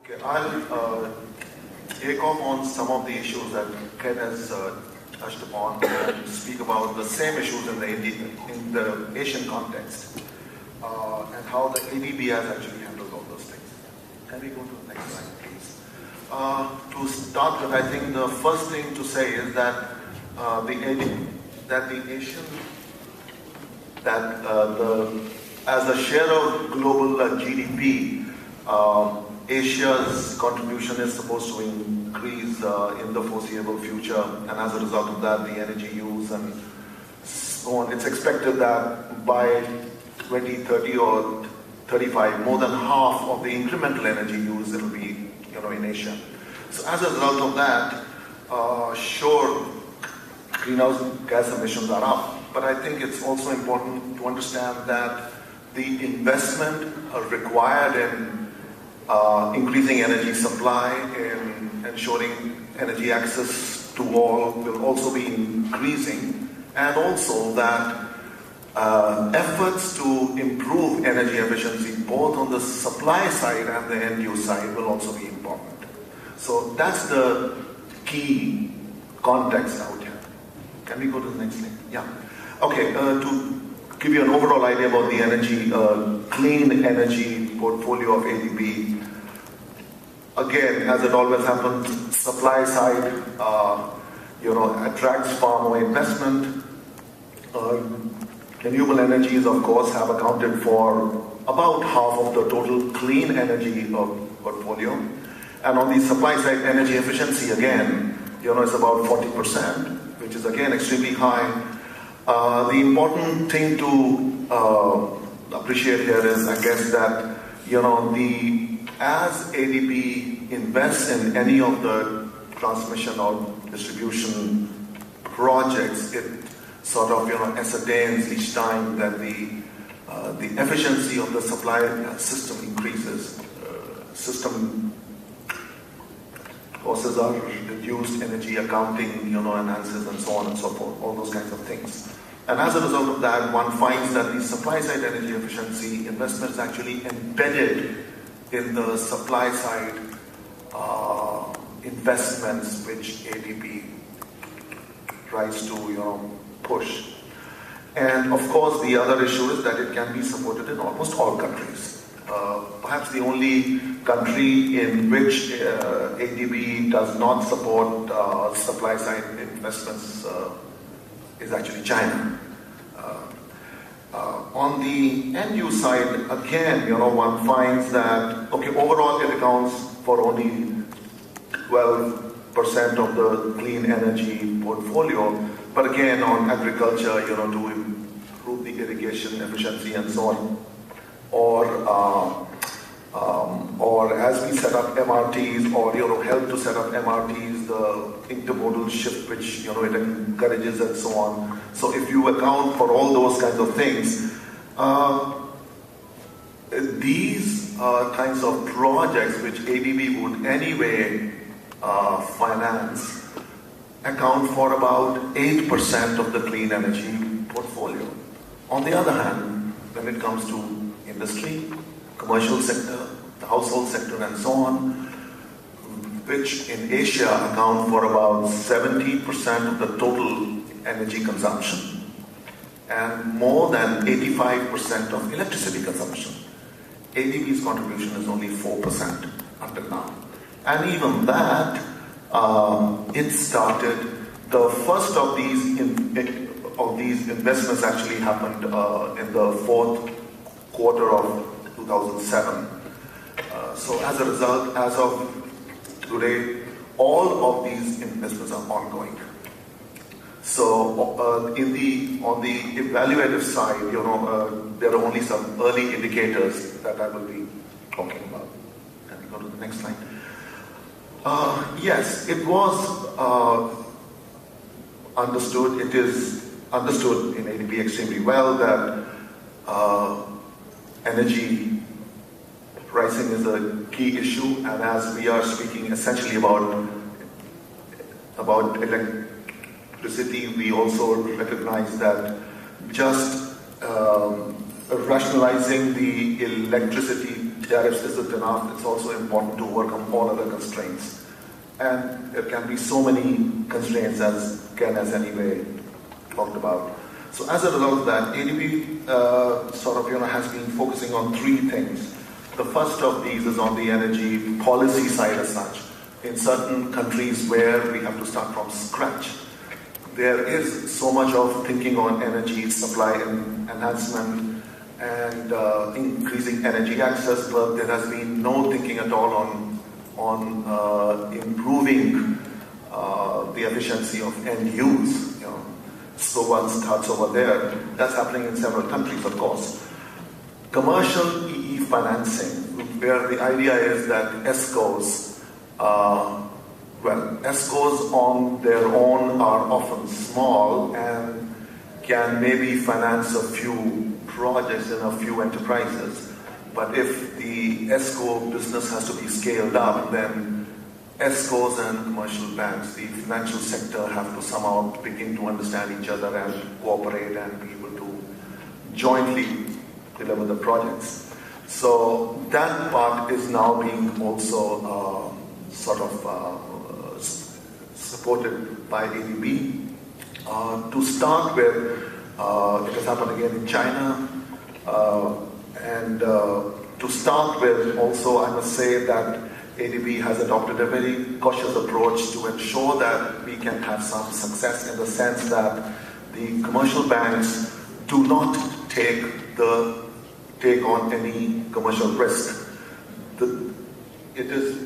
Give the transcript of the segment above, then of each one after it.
Okay, I'll take off on some of the issues that Ken has touched upon and speak about the same issues in the Asian context and how the ADB has actually handled all those things. Can we go to the next slide, please? To start with, I think the first thing to say is that as a share of global GDP, Asia's contribution is supposed to increase in the foreseeable future, and as a result of that, the energy use and so on. It's expected that by 2030 or 35, more than half of the incremental energy use will be, in Asia. So as a result of that, sure, greenhouse gas emissions are up, but I think it's also important to understand that the investment required in increasing energy supply, in ensuring energy access to all will also be increasing, and also that efforts to improve energy efficiency both on the supply side and the end use side will also be important. So that's the key context out here. Can we go to the next slide? Yeah. Okay, to give you an overall idea about the energy, clean energy portfolio of ADB, again, as it always happens, supply side, attracts far more investment. Renewable energies, of course, have accounted for about half of the total clean energy portfolio. And on the supply side, energy efficiency, again, is about 40%, which is again extremely high. The important thing to appreciate here is, I guess, that as ADB invests in any of the transmission or distribution projects, it sort of ascertains each time that the efficiency of the supply system increases. System costs are reduced, energy accounting enhances, and so on and so forth, all those kinds of things. And as a result of that, one finds that the supply side energy efficiency investment is actually embedded in the supply side investments which ADB tries to push. And of course, the other issue is that it can be supported in almost all countries. Perhaps the only country in which ADB does not support supply side investments is actually China. On the end use side, again, one finds that, okay, overall it accounts for only 12% of the clean energy portfolio, but again, on agriculture, to improve the irrigation efficiency and so on, or as we set up MRTs, or help to set up MRTs, the intermodal shift which it encourages and so on. So if you account for all those kinds of things, these kinds of projects which ADB would anyway finance account for about 8% of the clean energy portfolio. On the other hand, when it comes to industry, commercial sector, the household sector and so on, which in Asia account for about 70% of the total energy consumption and more than 85% of electricity consumption. ADB's contribution is only 4% until now. And even that, it started, the first of these investments actually happened in the fourth quarter of 2007. So as a result, as of today, all of these investments are ongoing. So on the evaluative side, there are only some early indicators that I will be talking about. Can we go to the next slide? Yes, it was understood, it is understood in ADB extremely well that energy pricing is a key issue, and as we are speaking essentially about electricity, we also recognize that just rationalizing the electricity tariffs isn't enough, it's also important to overcome all other constraints. And there can be so many constraints, as Ken has anyway talked about. So as a result of that, ADB has been focusing on three things. The first of these is on the energy policy side as such. In certain countries where we have to start from scratch, there is so much of thinking on energy supply and enhancement and increasing energy access, but there has been no thinking at all on improving the efficiency of end use. So one starts over there. That's happening in several countries, of course. Commercial EE financing, where the idea is that ESCOs, ESCOs on their own are often small and can maybe finance a few projects in a few enterprises. But if the ESCO business has to be scaled up, then ESCOs and commercial banks, the financial sector, have to somehow begin to understand each other and cooperate and be able to jointly deliver the projects. So that part is now being also supported by ADB. To start with, it has happened again in China. To start with, also I must say that ADB has adopted a very cautious approach to ensure that we can have some success, in the sense that the commercial banks do not take on any commercial risk. It is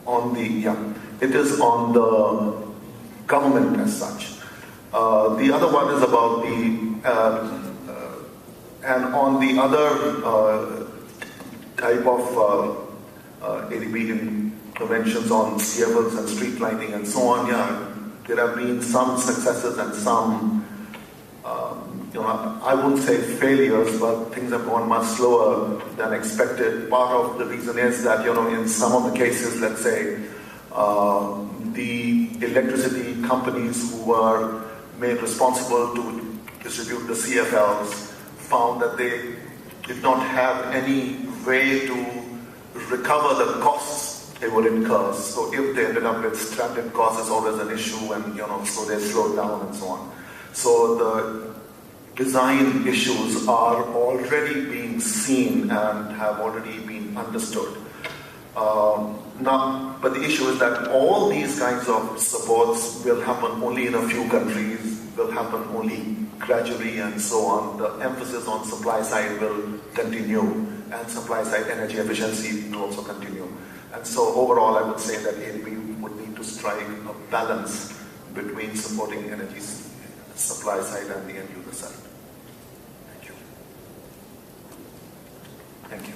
on the government as such. The other one is about and on the other type of ADB interventions on CFLs and street lighting and so on, there have been some successes and some, I wouldn't say failures, but things have gone much slower than expected. Part of the reason is that, in some of the cases, let's say, the electricity companies who were made responsible to distribute the CFLs found that they did not have any way to recover the costs they would incur. So if they ended up with stranded costs, it's always an issue, and so they slowed down and so on. So the design issues are already being seen and have already been understood. But the issue is that all these kinds of supports will happen only in a few countries, will happen only gradually and so on. The emphasis on supply side will continue, and supply side energy efficiency will also continue. And so overall, I would say that ADB would need to strike a balance between supporting energy supply side and the end user side. Thank you. Thank you.